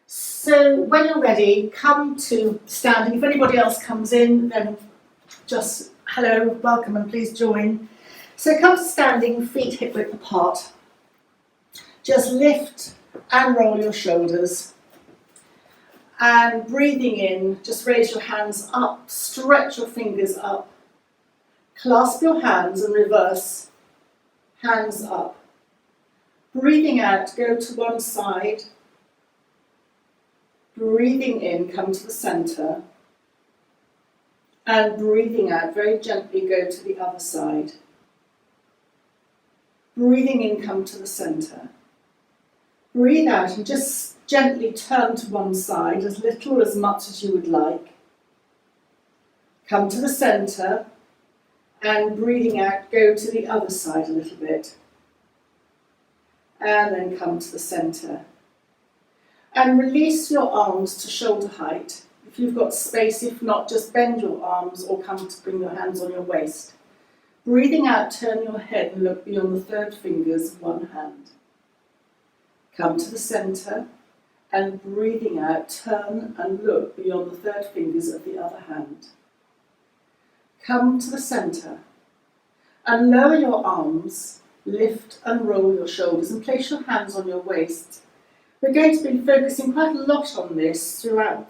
So when you're ready, come to standing. If anybody else comes in, then just hello, welcome, and please join. So come to standing, feet hip width apart. Just lift and roll your shoulders. And breathing in, just raise your hands up, stretch your fingers up. Clasp your hands and reverse, hands up. Breathing out, go to one side. Breathing in, come to the centre. And breathing out, very gently go to the other side. Breathing in, come to the centre. Breathe out and just gently turn to one side, as little or as much as you would like. Come to the centre. And breathing out, go to the other side a little bit. And then come to the centre. And release your arms to shoulder height. If you've got space, if not, just bend your arms or come to bring your hands on your waist. Breathing out, turn your head and look beyond the third fingers of one hand. Come to the centre. And breathing out, turn and look beyond the third fingers of the other hand. Come to the centre and lower your arms, lift and roll your shoulders and place your hands on your waist. We're going to be focusing quite a lot on this throughout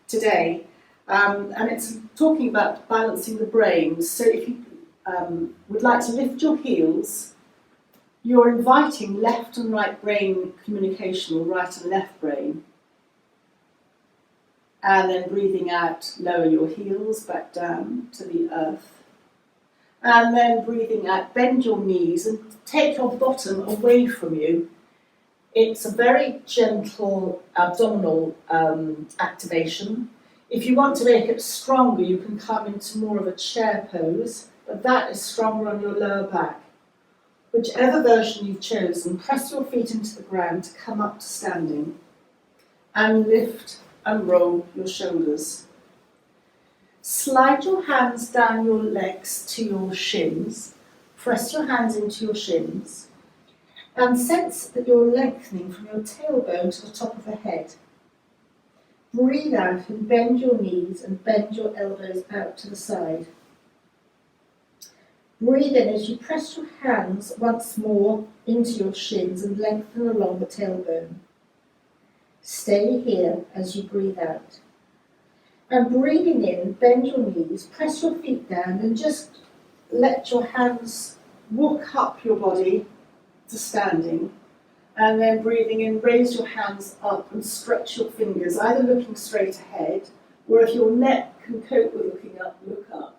today, and it's talking about balancing the brain. So if you would like to lift your heels, you're inviting left and right brain communication, or right and left brain. And then breathing out, lower your heels back down to the earth. And then breathing out, bend your knees and take your bottom away from you. It's a very gentle abdominal activation. If you want to make it stronger, you can come into more of a chair pose, but that is stronger on your lower back. Whichever version you've chosen, press your feet into the ground to come up to standing and lift and roll your shoulders. Slide your hands down your legs to your shins. Press your hands into your shins and sense that you're lengthening from your tailbone to the top of the head. Breathe out and bend your knees and bend your elbows out to the side. Breathe in as you press your hands once more into your shins and lengthen along the tailbone. Stay here as you breathe out. And breathing in, bend your knees, press your feet down and just let your hands walk up your body to standing. And then breathing in, raise your hands up and stretch your fingers, either looking straight ahead, or if your neck can cope with looking up, look up.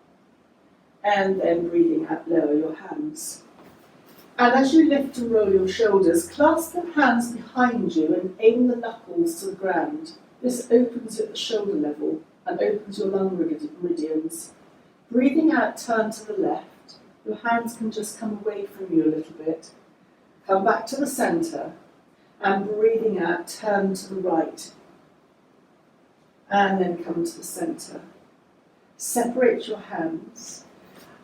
And then breathing out, lower your hands. And as you lift and roll your shoulders, clasp your hands behind you and aim the knuckles to the ground. This opens at the shoulder level and opens your lung meridians. Breathing out, turn to the left. Your hands can just come away from you a little bit. Come back to the centre. And breathing out, turn to the right. And then come to the centre. Separate your hands.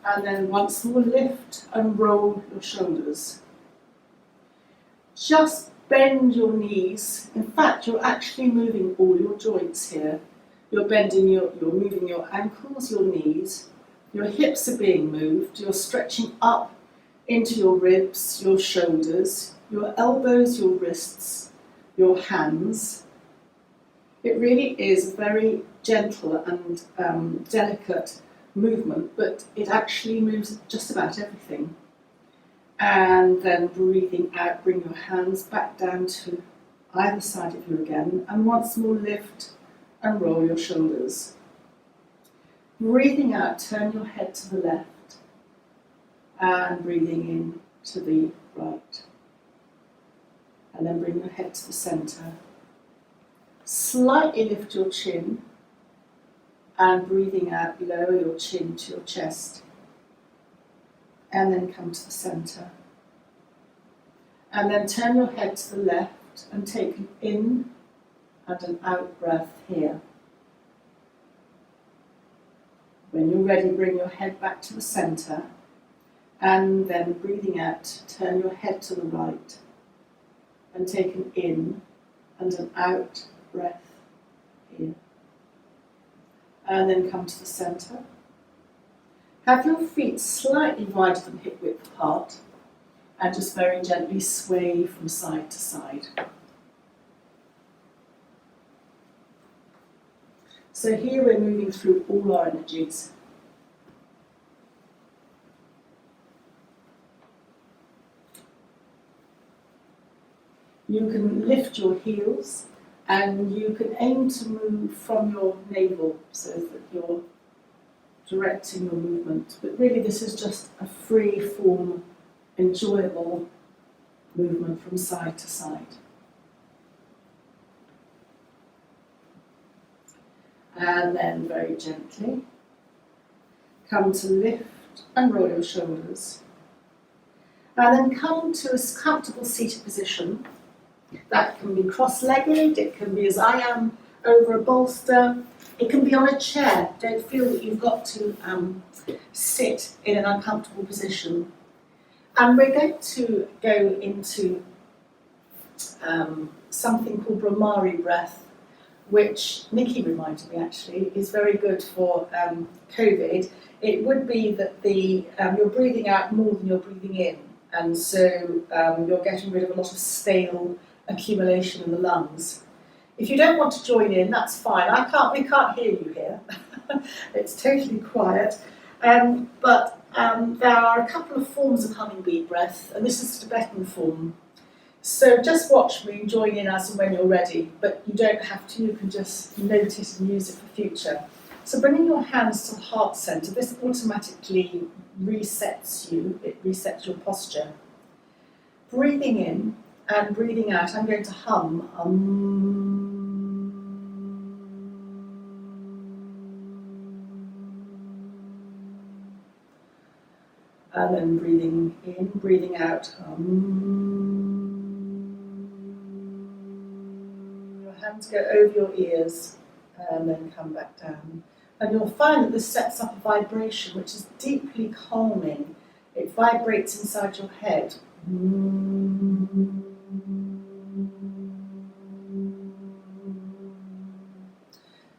And then once more lift and roll your shoulders. Just bend your knees. In fact, you're actually moving all your joints here. You're moving your ankles, your knees. Your hips are being moved. You're stretching up into your ribs, your shoulders, your elbows, your wrists, your hands. It really is a very gentle and delicate movement, but it actually moves just about everything. And then breathing out, bring your hands back down to either side of you again, and once more lift and roll your shoulders. Breathing out, turn your head to the left, and breathing in to the right. And then bring your head to the centre. Slightly lift your chin, and breathing out, lower your chin to your chest. And then come to the centre. And then turn your head to the left and take an in and an out breath here. When you're ready, bring your head back to the centre. And then breathing out, turn your head to the right. And take an in and an out breath here. And then come to the centre. Have your feet slightly wider than hip width apart, and just very gently sway from side to side. So here we're moving through all our energies. You can lift your heels and you can aim to move from your navel so that you're directing your movement. But really this is just a free form, enjoyable movement from side to side. And then very gently come to lift and roll your shoulders. And then come to a comfortable seated position. That can be cross-legged, it can be as I am, over a bolster, it can be on a chair. Don't feel that you've got to sit in an uncomfortable position. And we're going to go into something called Brahmari breath, which Nikki reminded me actually is very good for COVID. It would be that you're breathing out more than you're breathing in, and so you're getting rid of a lot of stale accumulation in the lungs. If you don't want to join in, that's fine. We can't hear you here. It's totally quiet. But there are a couple of forms of hummingbee breath, and this is Tibetan form. So just watch me and join in as and when you're ready, but you don't have to, you can just note it and use it for future. So bringing your hands to the heart centre, this automatically resets you, it resets your posture. Breathing in and breathing out, I'm going to hum. And then breathing in, breathing out. Your hands go over your ears and then come back down. And you'll find that this sets up a vibration which is deeply calming. It vibrates inside your head.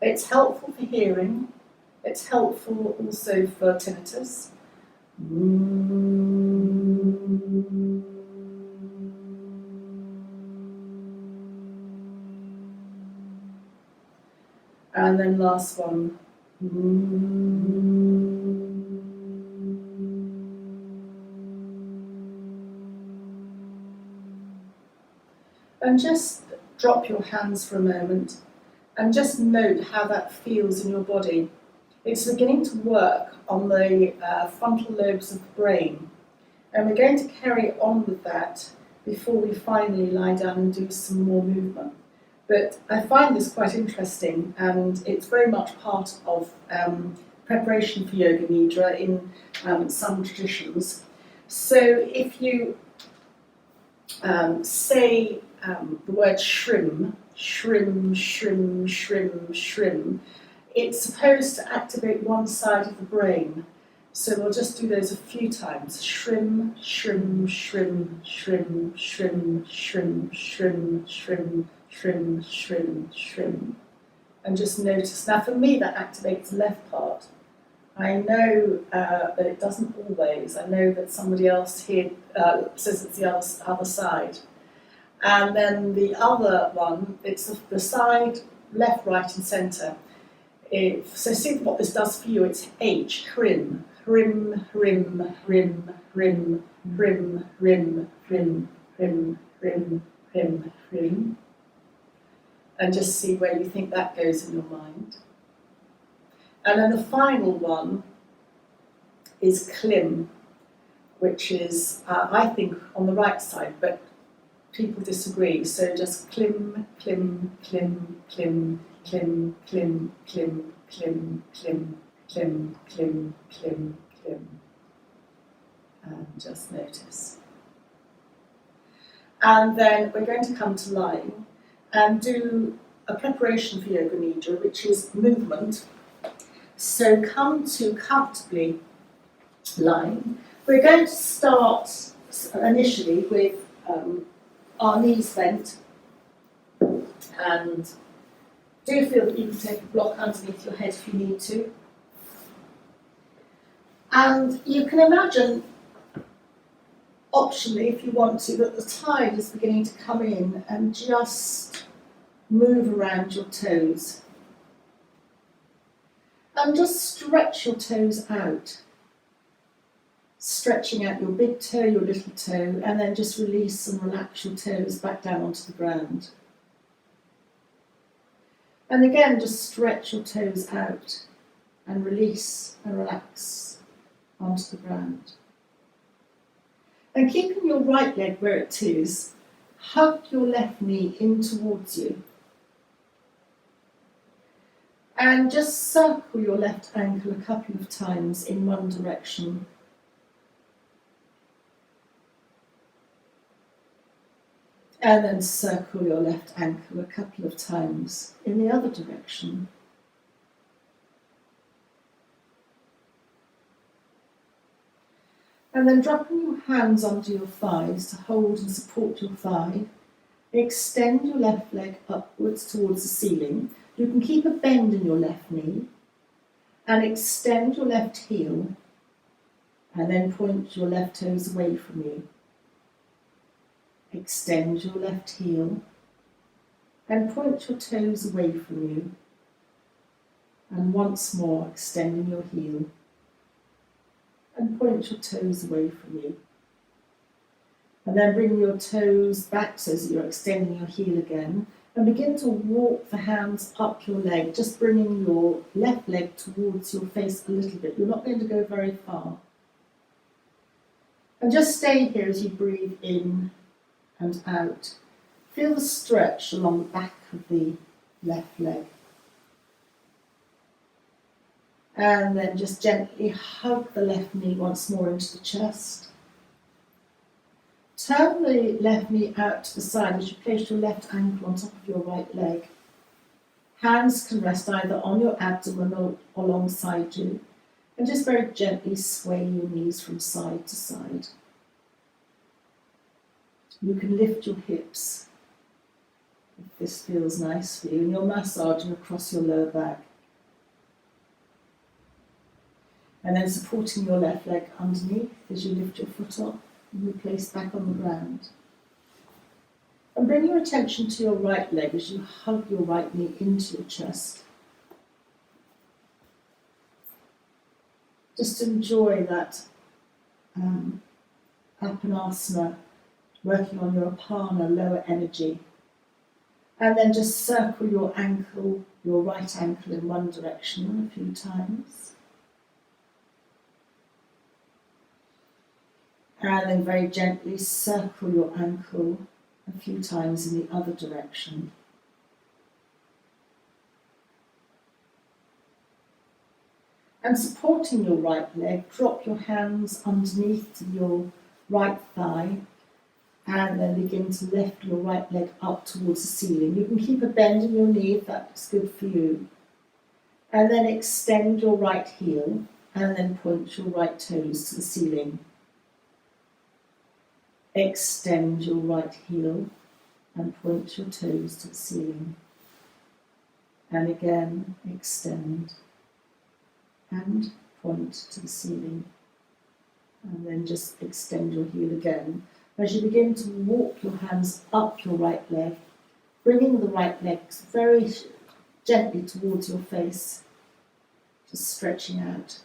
It's helpful for hearing. It's helpful also for tinnitus. And then last one. And just drop your hands for a moment and just note how that feels in your body. It's beginning to work on the frontal lobes of the brain, and we're going to carry on with that before we finally lie down and do some more movement. But I find this quite interesting, and it's very much part of preparation for Yoga Nidra in some traditions. So if you say the word shrim, shrim, shrim, shrim, shrim, it's supposed to activate one side of the brain. So we'll just do those a few times. Shrim, shrim, shrim, shrim, shrim, shrim, shrim, shrim, shrim, shrim, shrim. And just notice. Now for me that activates the left part. I know that it doesn't always. I know that somebody else here says it's the other side. And then the other one, it's the side, left, right and centre. So see what this does for you. It's H, hrim, hrim, hrim, hrim, hrim, hrim, hrim, hrim, hrim, hrim, hrim, hrim. And just see where you think that goes in your mind. And then the final one is klim, which is, I think, on the right side, but people disagree. So just klim, klim, klim, klim, klim, klim, klim, klim, klim, klim, klim, klim, klim. And just notice. And then we're going to come to lying and do a preparation for Yoga Nidra, which is movement. So come to comfortably lying. We're going to start initially with our knees bent And do feel that you can take a block underneath your head if you need to. And you can imagine, optionally, if you want to, that the tide is beginning to come in and just move around your toes. And just stretch your toes out. Stretching out your big toe, your little toe, and then just release and relax your toes back down onto the ground. And again, just stretch your toes out and release and relax onto the ground. And keeping your right leg where it is, hug your left knee in towards you. And just circle your left ankle a couple of times in one direction. And then circle your left ankle a couple of times in the other direction. And then dropping your hands onto your thighs to hold and support your thigh. Extend your left leg upwards towards the ceiling. You can keep a bend in your left knee and extend your left heel and then point your left toes away from you. Extend your left heel and point your toes away from you. And once more, extending your heel and point your toes away from you. And then bring your toes back so that you're extending your heel again. And begin to walk the hands up your leg, just bringing your left leg towards your face a little bit. You're not going to go very far. And just stay here as you breathe in and out. Feel the stretch along the back of the left leg. And then just gently hug the left knee once more into the chest. Turn the left knee out to the side as you place your left ankle on top of your right leg. Hands can rest either on your abdomen or alongside you. And just very gently sway your knees from side to side. You can lift your hips if this feels nice for you, and you're massaging across your lower back. And then supporting your left leg underneath as you lift your foot up and you place back on the ground. And bring your attention to your right leg as you hug your right knee into your chest. Just enjoy that apanasana, working on your apana, lower energy. And then just circle your ankle, your right ankle in one direction a few times. And then very gently circle your ankle a few times in the other direction. And supporting your right leg, drop your hands underneath your right thigh and then begin to lift your right leg up towards the ceiling. You can keep a bend in your knee if that's good for you. And then extend your right heel and then point your right toes to the ceiling. Extend your right heel and point your toes to the ceiling. And again, extend and point to the ceiling. And then just extend your heel again. As you begin to walk your hands up your right leg, bringing the right leg very gently towards your face, just stretching out.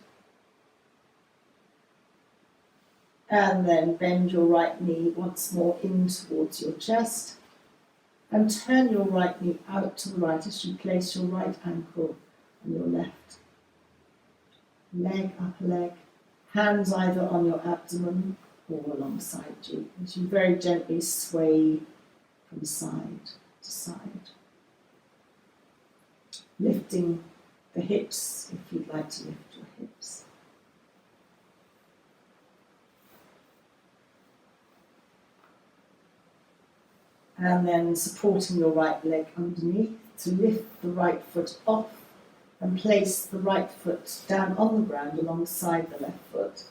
And then bend your right knee once more in towards your chest and turn your right knee out to the right as you place your right ankle on your left. Leg, upper leg, hands either on your abdomen or alongside you as you very gently sway from side to side. Lifting the hips if you'd like to lift your hips. And then supporting your right leg underneath to lift the right foot off and place the right foot down on the ground alongside the left foot.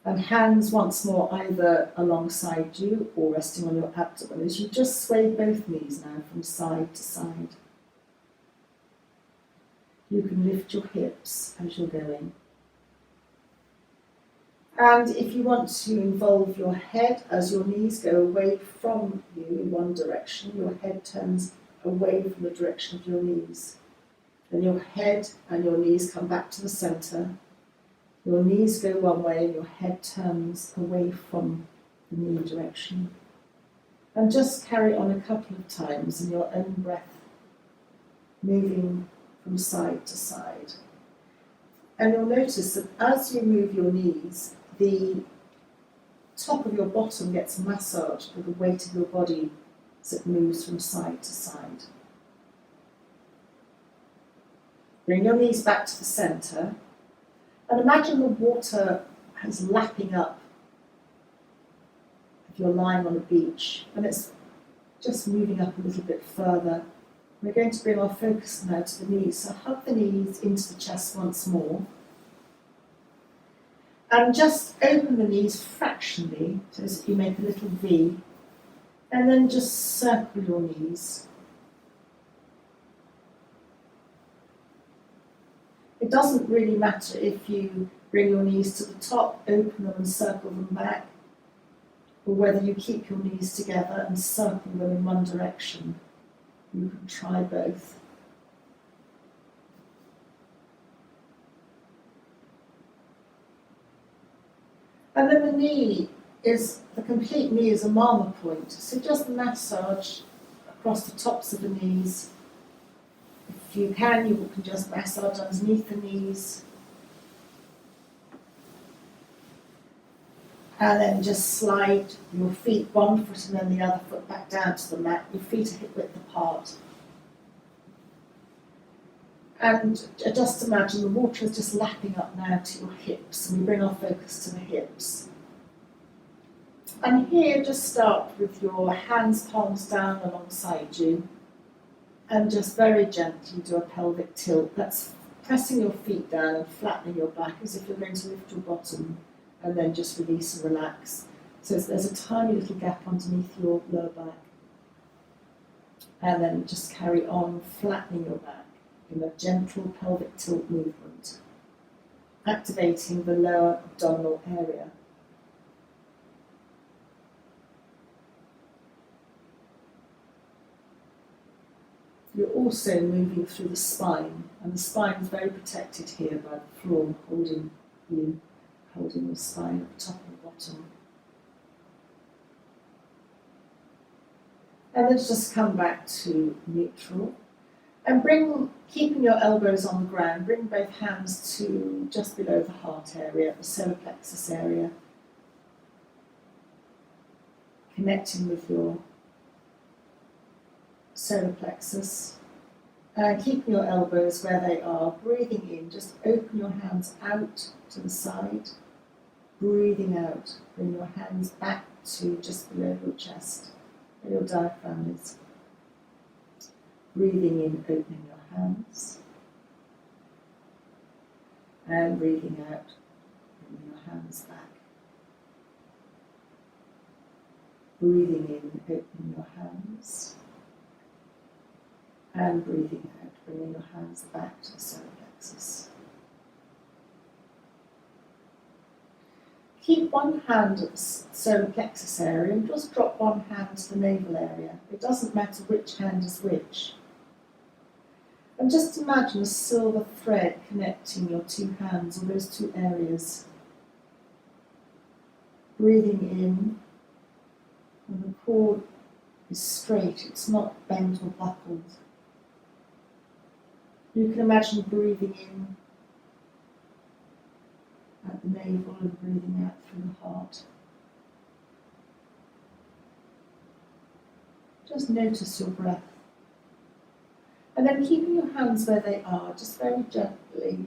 And hands once more either alongside you or resting on your abdomen as you just sway both knees now from side to side. You can lift your hips as you're going. And if you want to involve your head as your knees go away from you in one direction, your head turns away from the direction of your knees. Then your head and your knees come back to the centre. Your knees go one way and your head turns away from the knee direction. And just carry on a couple of times in your own breath, moving from side to side. And you'll notice that as you move your knees, the top of your bottom gets massaged with the weight of your body as it moves from side to side. Bring your knees back to the centre and imagine the water is lapping up if you're lying on a beach and it's just moving up a little bit further. We're going to bring our focus now to the knees, so hug the knees into the chest once more. And just open the knees fractionally, so as you make a little V, and then just circle your knees. It doesn't really matter if you bring your knees to the top, open them and circle them back, or whether you keep your knees together and circle them in one direction. You can try both. And then the complete knee is a mama point. So just massage across the tops of the knees. If you can just massage underneath the knees. And then just slide your feet, one foot and then the other foot back down to the mat. Your feet are hip width apart. And just imagine the water is just lapping up now to your hips, and we bring our focus to the hips. And here, just start with your hands, palms down alongside you, and just very gently do a pelvic tilt. That's pressing your feet down and flattening your back as if you're going to lift your bottom, and then just release and relax. So there's a tiny little gap underneath your lower back. And then just carry on flattening your back in a gentle pelvic tilt movement, activating the lower abdominal area. You're also moving through the spine, and the spine is very protected here by the floor holding your spine at the top and bottom. And then just come back to neutral. And keeping your elbows on the ground, bring both hands to just below the heart area, the solar plexus area. Connecting with your solar plexus. And keeping your elbows where they are, breathing in, just open your hands out to the side. Breathing out, bring your hands back to just below your chest, where your diaphragm is. Breathing in, opening your hands. And breathing out, bringing your hands back. Breathing in, opening your hands. And breathing out, bringing your hands back to the solar plexus. Keep one hand at the solar plexus area and just drop one hand to the navel area. It doesn't matter which hand is which. And just imagine a silver thread connecting your two hands or those two areas. Breathing in, and the cord is straight, it's not bent or buckled. You can imagine breathing in at the navel and breathing out through the heart. Just notice your breath. And then keeping your hands where they are, just very gently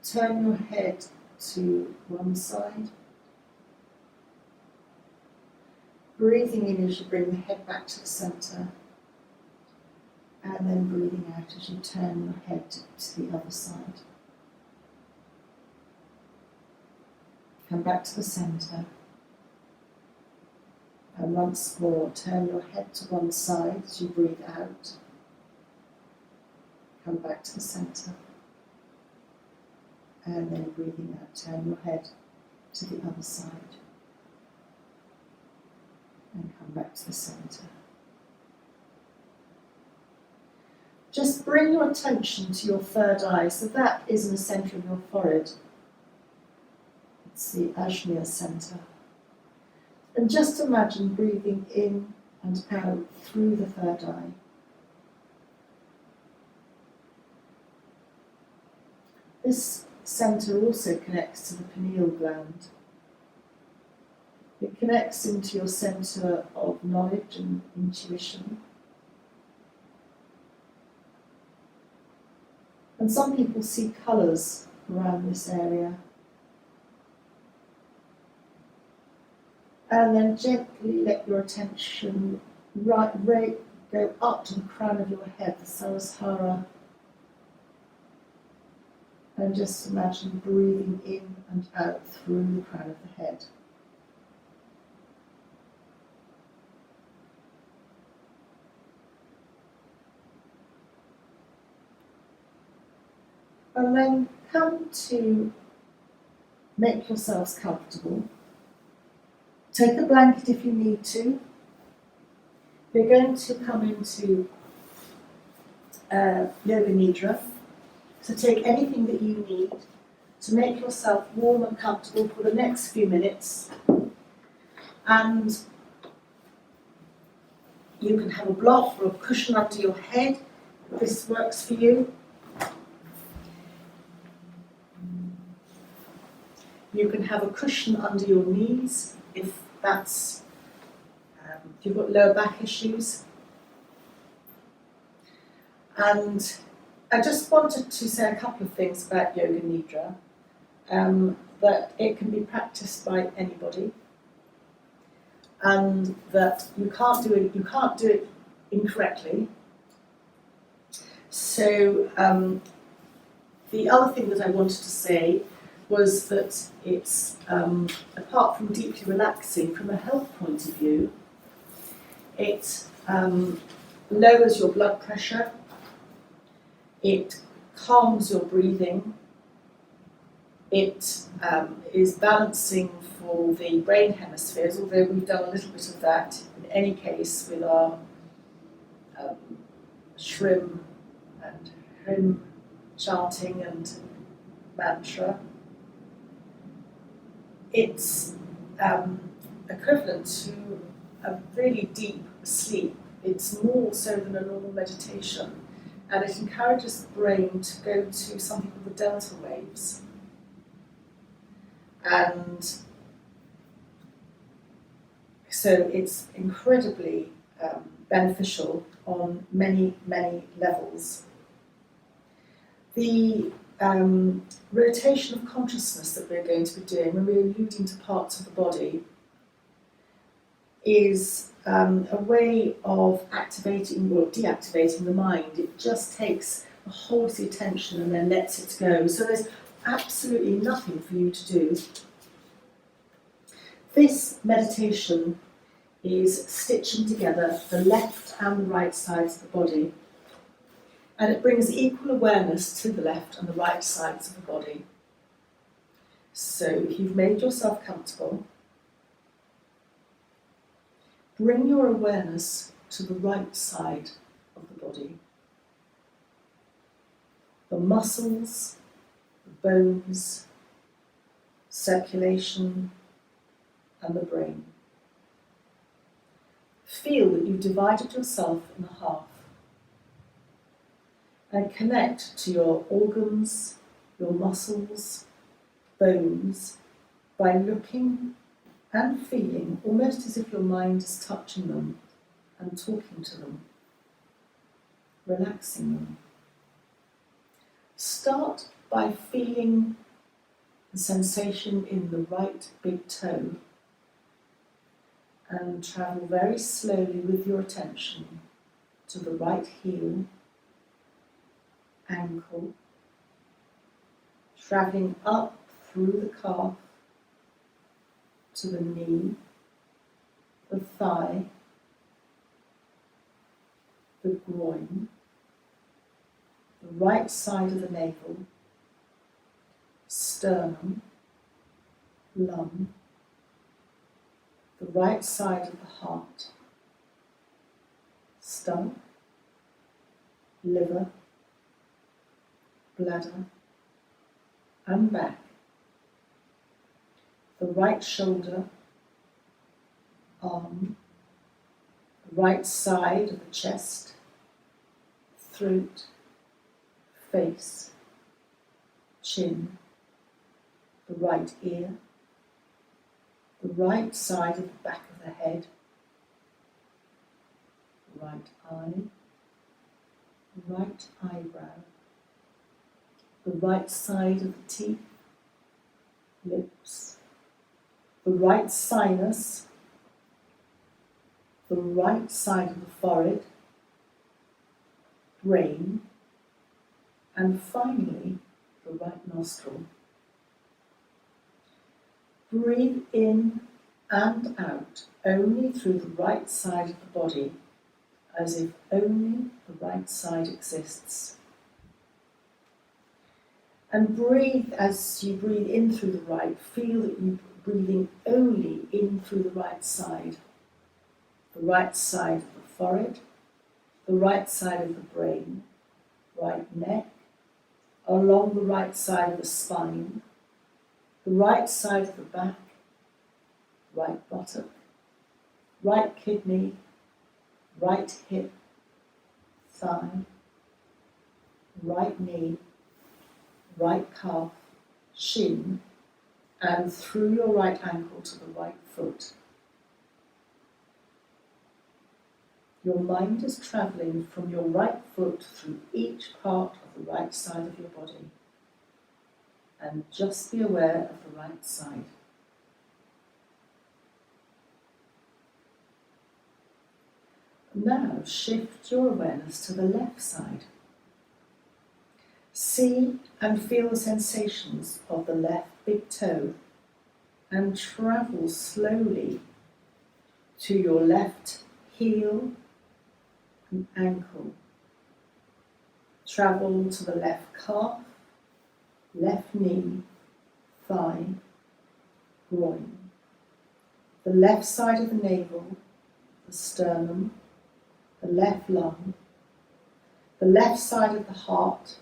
turn your head to one side. Breathing in as you bring the head back to the centre. And then breathing out as you turn your head to the other side. Come back to the centre. And once more, turn your head to one side as you breathe out. Come back to the centre. And then breathing out, turn your head to the other side. And come back to the centre. Just bring your attention to your third eye. So that is in the centre of your forehead. It's the Ajna centre. And just imagine breathing in and out through the third eye. This centre also connects to the pineal gland. It connects into your centre of knowledge and intuition. And some people see colours around this area. And then gently let your attention go up to the crown of your head, the Saraswara. And just imagine breathing in and out through the crown of the head. And then come to make yourselves comfortable. Take a blanket if you need to. We're going to come into Yoga Nidra. So take anything that you need to make yourself warm and comfortable for the next few minutes. And you can have a block or a cushion under your head if this works for you. You can have a cushion under your knees if that's if you've got lower back issues. And I just wanted to say a couple of things about Yoga Nidra. That it can be practiced by anybody, and that you can't do it incorrectly. So the other thing that I wanted to say was that it's, apart from deeply relaxing from a health point of view, it lowers your blood pressure, it calms your breathing, it is balancing for the brain hemispheres, although we've done a little bit of that in any case with our shrim and hrim chanting and mantra. It's equivalent to a really deep sleep. It's more so than a normal meditation, and it encourages the brain to go to something called the delta waves. And so it's incredibly beneficial on many, many levels. The rotation of consciousness that we're going to be doing when we're alluding to parts of the body is a way of activating or deactivating the mind. It just takes a hold of the attention and then lets it go. So there's absolutely nothing for you to do. This meditation is stitching together the left and the right sides of the body, and it brings equal awareness to the left and the right sides of the body. So if you've made yourself comfortable, bring your awareness to the right side of the body. The muscles, the bones, circulation, and the brain. Feel that you've divided yourself in half and connect to your organs, your muscles, bones, by looking and feeling almost as if your mind is touching them and talking to them, relaxing them. Start by feeling the sensation in the right big toe and travel very slowly with your attention to the right heel, ankle, travelling up through the calf, to the knee, the thigh, the groin, the right side of the navel, sternum, lung, the right side of the heart, stomach, liver, bladder, and back, the right shoulder, arm, the right side of the chest, throat, face, chin, the right ear, the right side of the back of the head, the right eye, the right eyebrow, the right side of the teeth, lips, the right sinus, the right side of the forehead, brain, and finally the right nostril. Breathe in and out only through the right side of the body, as if only the right side exists. And breathe as you breathe in through the right, feel that you're breathing only in through the right side of the forehead, the right side of the brain, right neck, along the right side of the spine, the right side of the back, right buttock, right kidney, right hip, thigh, right knee, right calf, shin, and through your right ankle to the right foot. Your mind is travelling from your right foot through each part of the right side of your body. And just be aware of the right side. Now shift your awareness to the left side. See and feel the sensations of the left big toe and travel slowly to your left heel and ankle. Travel to the left calf, left knee, thigh, groin, the left side of the navel, the sternum, the left lung, the left side of the heart,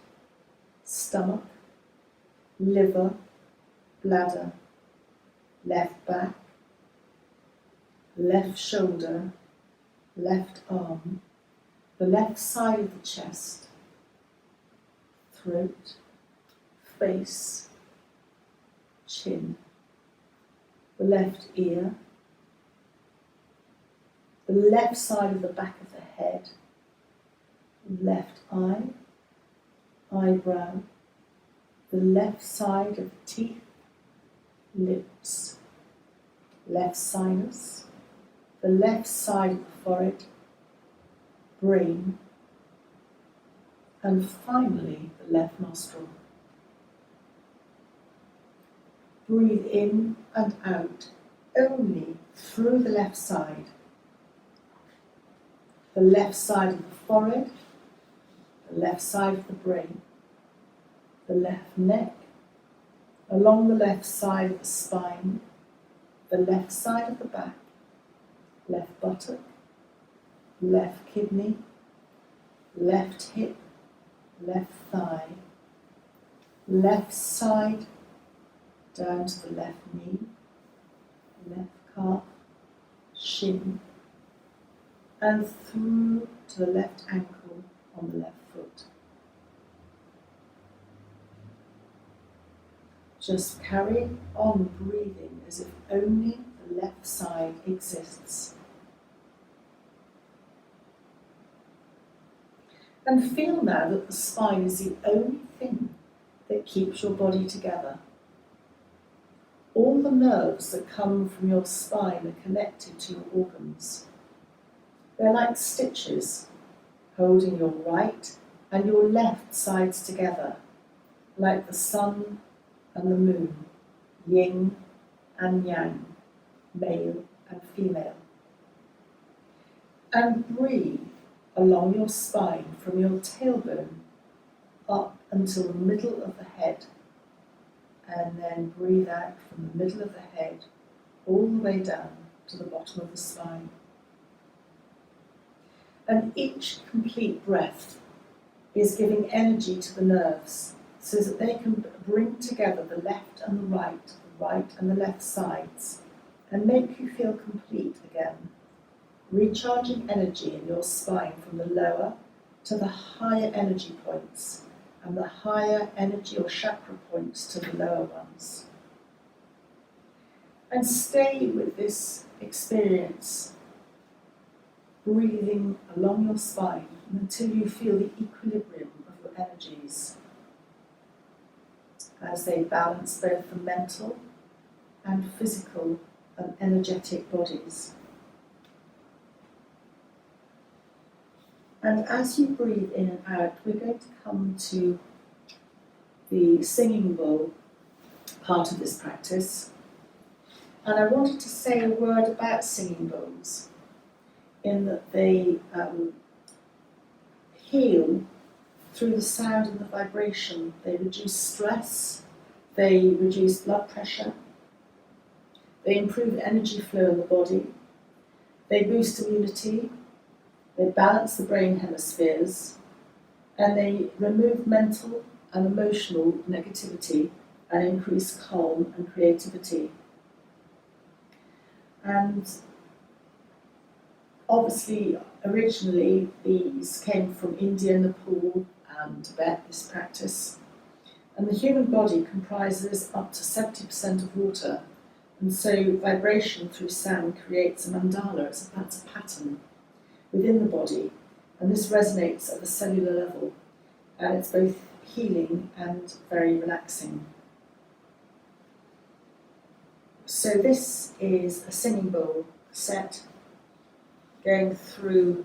stomach, liver, bladder, left back, left shoulder, left arm, the left side of the chest, throat, face, chin, the left ear, the left side of the back of the head, left eye, eyebrow, the left side of the teeth, lips, left sinus, the left side of the forehead, brain, and finally the left nostril. Breathe in and out only through the left side of the forehead, the left side of the brain, the left neck, along the left side of the spine, the left side of the back, left buttock, left kidney, left hip, left thigh, left side, down to the left knee, left calf, shin, and through to the left ankle on the left foot. Just carry on breathing as if only the left side exists. And feel now that the spine is the only thing that keeps your body together. All the nerves that come from your spine are connected to your organs. They're like stitches, holding your right and your left sides together, like the sun and the moon, yin and yang, male and female. And breathe along your spine from your tailbone up until the middle of the head, and then breathe out from the middle of the head all the way down to the bottom of the spine. And each complete breath is giving energy to the nerves so that they can bring together the left and the right and the left sides, and make you feel complete again, recharging energy in your spine from the lower to the higher energy points, and the higher energy or chakra points to the lower ones. And stay with this experience, breathing along your spine until you feel the equilibrium of your energies as they balance both the mental and physical and energetic bodies. And as you breathe in and out, we're going to come to the singing bowl part of this practice. And I wanted to say a word about singing bowls, in that they heal through the sound and the vibration. They reduce stress, they reduce blood pressure, they improve energy flow in the body, they boost immunity, they balance the brain hemispheres, and they remove mental and emotional negativity and increase calm and creativity. And obviously, originally, these came from India, Nepal, and Tibet, this practice. And the human body comprises up to 70% of water, and so vibration through sound creates a mandala, that's a pattern within the body, and this resonates at the cellular level, and it's both healing and very relaxing. So this is a singing bowl set going through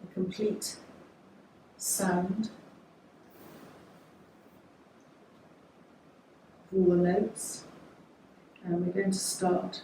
the complete sound of all the notes, and we're going to start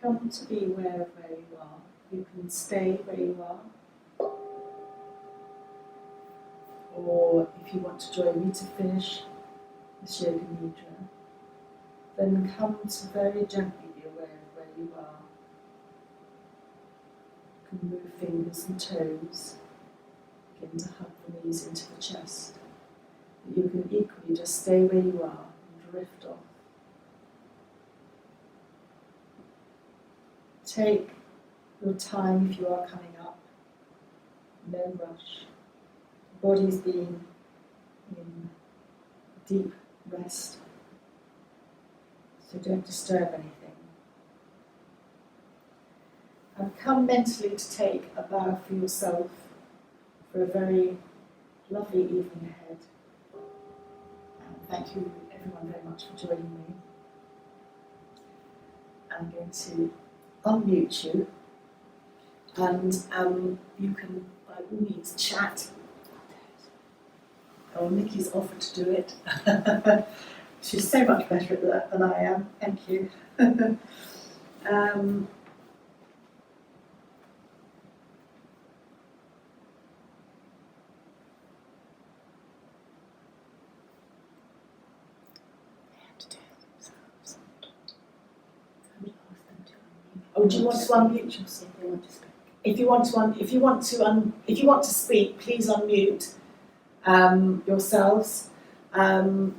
come to be aware of where you are. You can stay where you are, or if you want to join me to finish this Yoga Nidra, then come to very gently be aware of where you are. You can move fingers and toes, begin to hug the knees into the chest. But you can equally just stay where you are and drift off. Take your time if you are coming up, no rush. The body's being in deep rest, so don't disturb anything. And come mentally to take a bow for yourself for a very lovely evening ahead. And thank you everyone very much for joining me. I'm going to unmute you, and you can by all means chat. Oh, Nikki's offered to do it. She's so much better at that than I am. Thank you. Oh, do you want to unmute yourself? If you want to speak, please unmute yourselves. And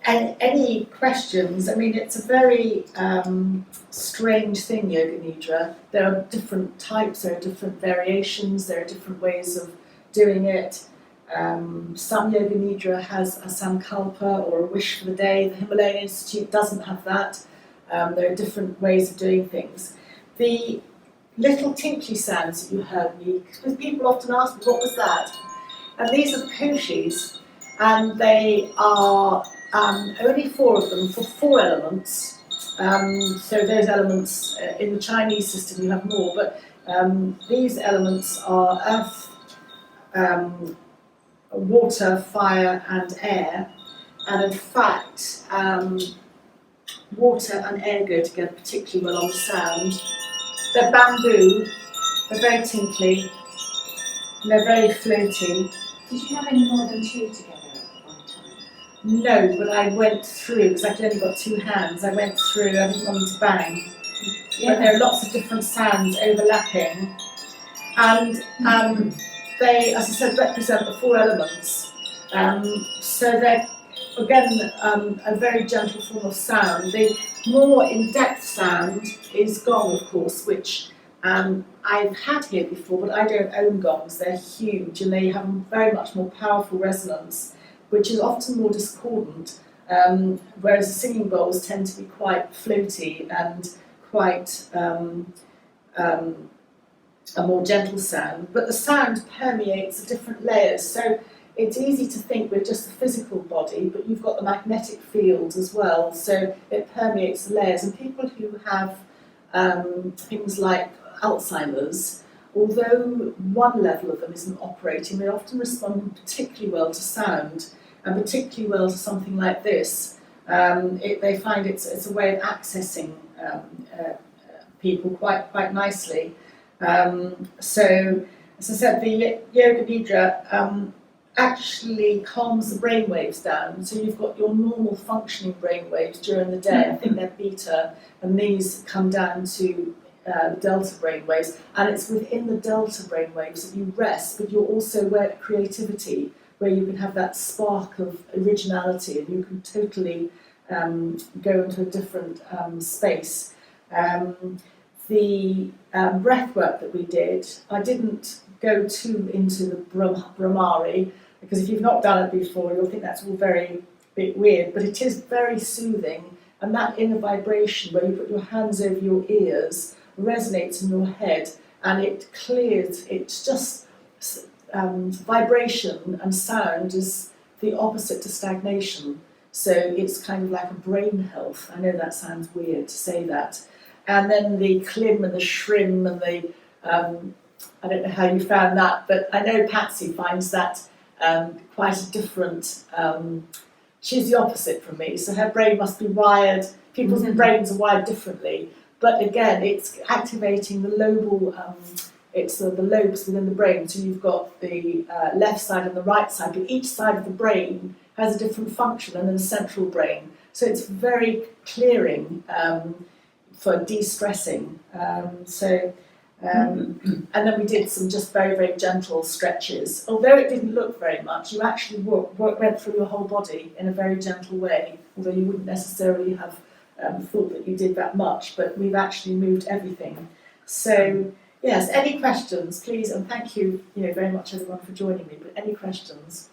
any questions? I mean, it's a very strange thing, Yoga Nidra. There are different types, there are different variations, there are different ways of doing it. Some Yoga Nidra has a sankalpa or a wish for the day. The Himalayan Institute doesn't have that. There are different ways of doing things. The little tinkly sounds that you heard me, because people often ask me, what was that? And these are the koshis, and they are only 4 of them for 4 elements. So those elements, in the Chinese system you have more, but these elements are earth, water, fire and air. And in fact, water and air go together particularly well on the sound. They're bamboo, they're very tinkly, and they're very floaty. Did you have any more than 2 together at one time? No, but I went through, because I've only got 2 hands, I went through, I didn't want them to bang. But there are lots of different sounds overlapping. And they, as I said, represent the 4 elements. So they're, again, a very gentle form of sound. The more in-depth sound is gong, of course, which I've had here before, but I don't own gongs. They're huge and they have very much more powerful resonance, which is often more discordant, whereas the singing bowls tend to be quite floaty and quite a more gentle sound. But the sound permeates the different layers. So it's easy to think we're just the physical body, but you've got the magnetic field as well, so it permeates the layers. And people who have things like Alzheimer's, although one level of them isn't operating, they often respond particularly well to sound, and particularly well to something like this. They find it's a way of accessing people quite nicely. So, as I said, the Yoga Nidra actually calms the brain waves down. So you've got your normal functioning brain waves during the day. I think they're beta, and these come down to delta brain waves. And it's within the delta brain waves that you rest, but you're also aware of creativity, where you can have that spark of originality, and you can totally go into a different space. The breath work that we did, I didn't go too into the Brahmari, because if you've not done it before, you'll think that's all very bit weird, but it is very soothing, and that inner vibration where you put your hands over your ears resonates in your head, and it clears. It's just vibration and sound is the opposite to stagnation, so it's kind of like a brain health. I know that sounds weird to say that. And then the klim and the shrim and the I don't know how you found that, but I know Patsy finds that quite a different she's the opposite from me, so her brain must be wired, people's brains are wired differently, but again, it's activating the lobal, it's the lobes within the brain, so you've got the left side and the right side, but each side of the brain has a different function, and then a central brain, so it's very clearing for de-stressing. And then we did some just very, very gentle stretches. Although it didn't look very much, you actually went through your whole body in a very gentle way, although you wouldn't necessarily have thought that you did that much, but we've actually moved everything. So, yes, any questions, please, and thank you, very much everyone for joining me, but any questions?